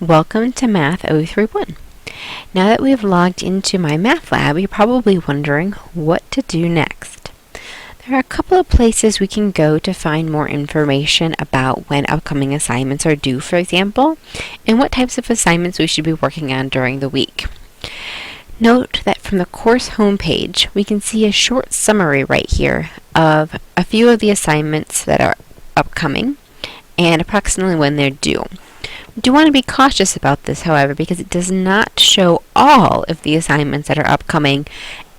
Welcome to Math 031. Now that we've logged into my math lab, you're probably wondering what to do next. There are a couple of places we can go to find more information about when upcoming assignments are due, for example, and what types of assignments we should be working on during the week. Note that from the course homepage, we can see a short summary right here of a few of the assignments that are upcoming and approximately when they're due. We do want to be cautious about this, however, because it does not show all of the assignments that are upcoming,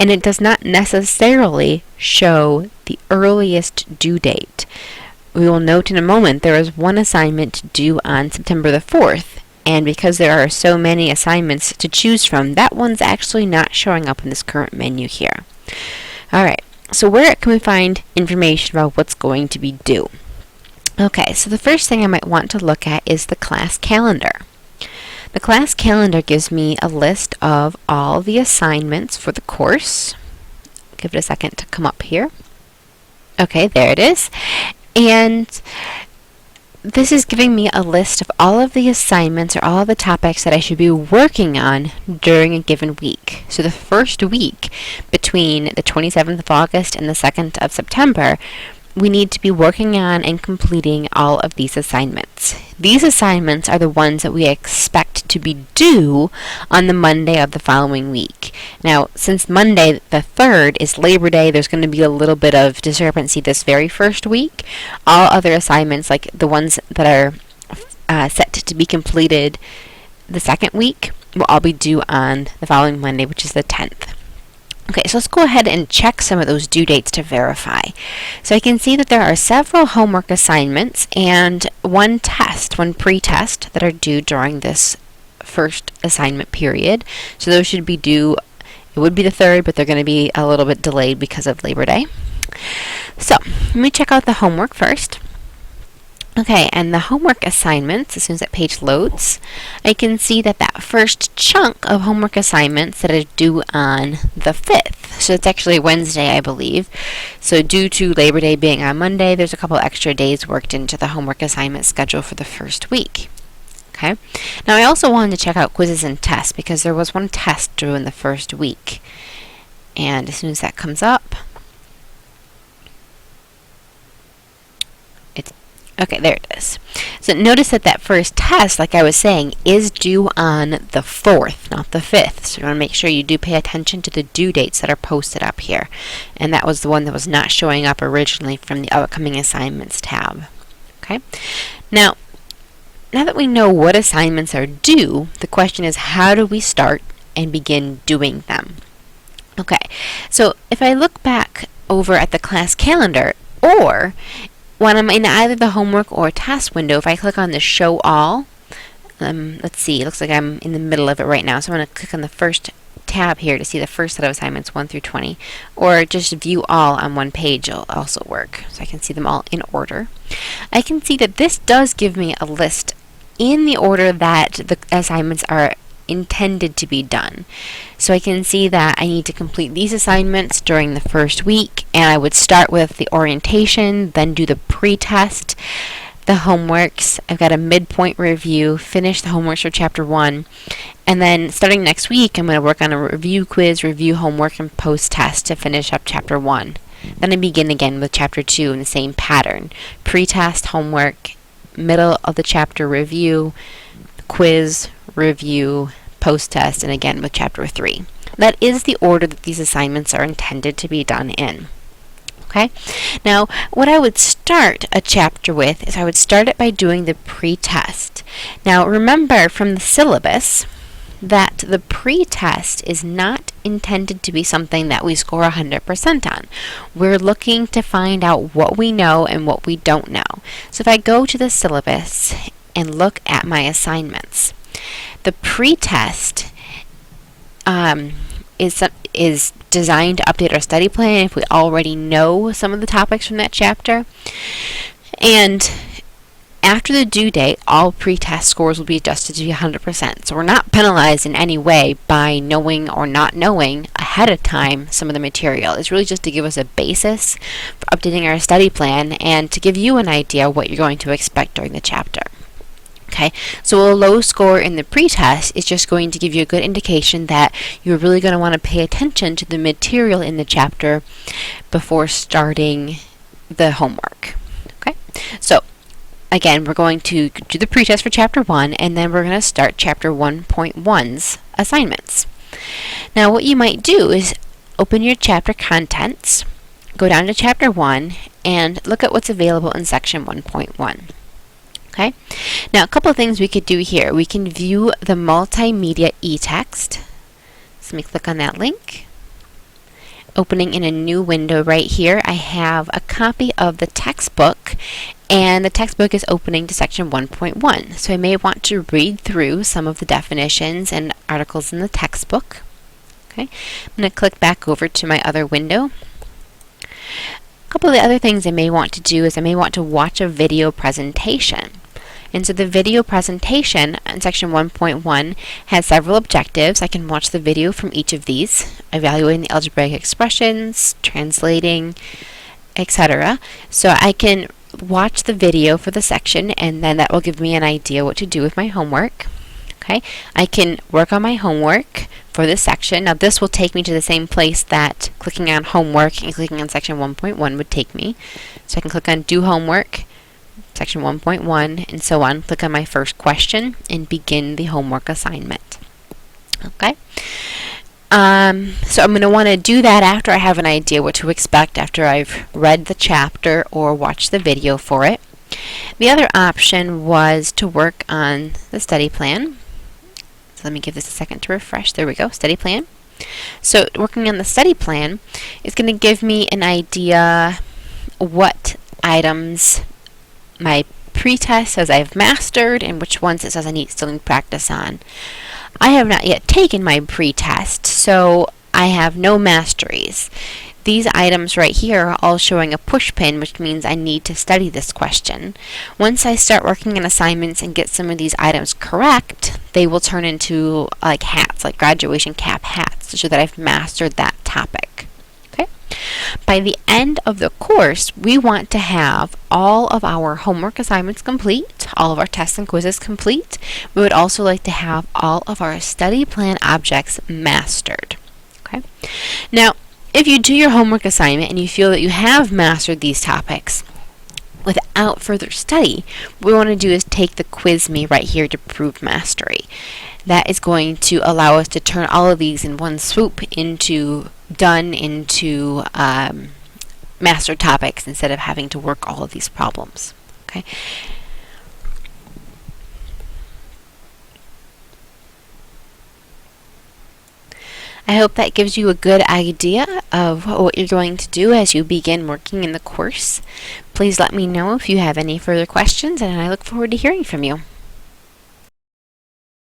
and it does not necessarily show the earliest due date. We will note in a moment there is one assignment due on September the 4th, and because there are so many assignments to choose from, that one's actually not showing up in this current menu here. Alright, so where can we find information about what's going to be due? Okay, so the first thing I might want to look at is the class calendar. The class calendar gives me a list of all the assignments for the course. Give it a second to come up here. Okay, there it is. And this is giving me a list of all of the assignments or all of the topics that I should be working on during a given week. So the first week between the 27th of August and the 2nd of September, we need to be working on and completing all of these assignments. These assignments are the ones that we expect to be due on the Monday of the following week. Now, since Monday the 3rd is Labor Day, there's going to be a little bit of discrepancy this very first week. All other assignments, like the ones that are set to be completed the second week, will all be due on the following Monday, which is the 10th. Okay, so let's go ahead and check some of those due dates to verify. So I can see that there are several homework assignments and one pre-test that are due during this first assignment period. So those should be due, it would be the 3rd, but they're going to be a little bit delayed because of Labor Day. So let me check out the homework first. Okay, and the homework assignments, as soon as that page loads, I can see that first chunk of homework assignments that are due on the 5th. So it's actually Wednesday, I believe. So due to Labor Day being on Monday, there's a couple extra days worked into the homework assignment schedule for the first week. Okay. Now I also wanted to check out quizzes and tests because there was one test due in the first week. And as soon as that comes up, okay, there it is. So notice that first test, like I was saying, is due on the 4th, not the 5th. So you want to make sure you do pay attention to the due dates that are posted up here. And that was the one that was not showing up originally from the upcoming assignments tab. Okay. Now that we know what assignments are due, the question is how do we start and begin doing them? Okay. So if I look back over at the class calendar, or when I'm in either the homework or task window, if I click on the show all, let's see, it looks like I'm in the middle of it right now, so I'm going to click on the first tab here to see the first set of assignments 1 through 20, or just view all on one page will also work, so I can see them all in order. I can see that this does give me a list in the order that the assignments are intended to be done. So I can see that I need to complete these assignments during the first week, and I would start with the orientation, then do the pre-test, the homeworks. I've got a midpoint review, finish the homeworks for chapter 1, and then starting next week I'm going to work on a review quiz, review homework, and post-test to finish up chapter 1. Then I begin again with chapter 2 in the same pattern. Pre-test, homework, middle of the chapter review, quiz, review, post-test, and again with chapter 3. That is the order that these assignments are intended to be done in. Okay? Now, what I would start a chapter with is I would start it by doing the pre-test. Now, remember from the syllabus that the pre-test is not intended to be something that we score 100% on. We're looking to find out what we know and what we don't know. So if I go to the syllabus and look at my assignments, the pre-test is designed to update our study plan if we already know some of the topics from that chapter. And after the due date, all pre-test scores will be adjusted to be 100%. So we're not penalized in any way by knowing or not knowing ahead of time some of the material. It's really just to give us a basis for updating our study plan and to give you an idea what you're going to expect during the chapter. Okay, so a low score in the pretest is just going to give you a good indication that you're really going to want to pay attention to the material in the chapter before starting the homework. Okay, so again, we're going to do the pretest for chapter 1, and then we're going to start chapter 1.1's assignments. Now what you might do is open your chapter contents, go down to chapter 1, and look at what's available in section 1.1. Okay. Now, a couple of things we could do here. We can view the multimedia e-text. So let me click on that link. Opening in a new window right here, I have a copy of the textbook, and the textbook is opening to section 1.1. So I may want to read through some of the definitions and articles in the textbook. Okay. I'm going to click back over to my other window. A couple of the other things I may want to do is I may want to watch a video presentation. And so the video presentation in section 1.1 has several objectives. I can watch the video from each of these, evaluating the algebraic expressions, translating, etc. So I can watch the video for the section, and then that will give me an idea what to do with my homework. Okay, I can work on my homework for this section. Now this will take me to the same place that clicking on homework and clicking on section 1.1 would take me. So I can click on do homework, section 1.1, and so on. Click on my first question and begin the homework assignment. Okay. So I'm going to want to do that after I have an idea what to expect, after I've read the chapter or watched the video for it. The other option was to work on the study plan. So let me give this a second to refresh. There we go, study plan. So working on the study plan is going to give me an idea what items my pretest says I've mastered and which ones it says I still need practice on. I have not yet taken my pretest, so I have no masteries. These items right here are all showing a push pin, which means I need to study this question. Once I start working on assignments and get some of these items correct, they will turn into like hats, like graduation cap hats, to show that I've mastered that topic. Okay. By the end of the course, we want to have all of our homework assignments complete, all of our tests and quizzes complete. We would also like to have all of our study plan objects mastered. Okay. Now, if you do your homework assignment and you feel that you have mastered these topics without further study, what we want to do is take the quiz me right here to prove mastery. That is going to allow us to turn all of these in one swoop into mastered topics instead of having to work all of these problems. Okay. I hope that gives you a good idea of what you're going to do as you begin working in the course. Please let me know if you have any further questions, and I look forward to hearing from you.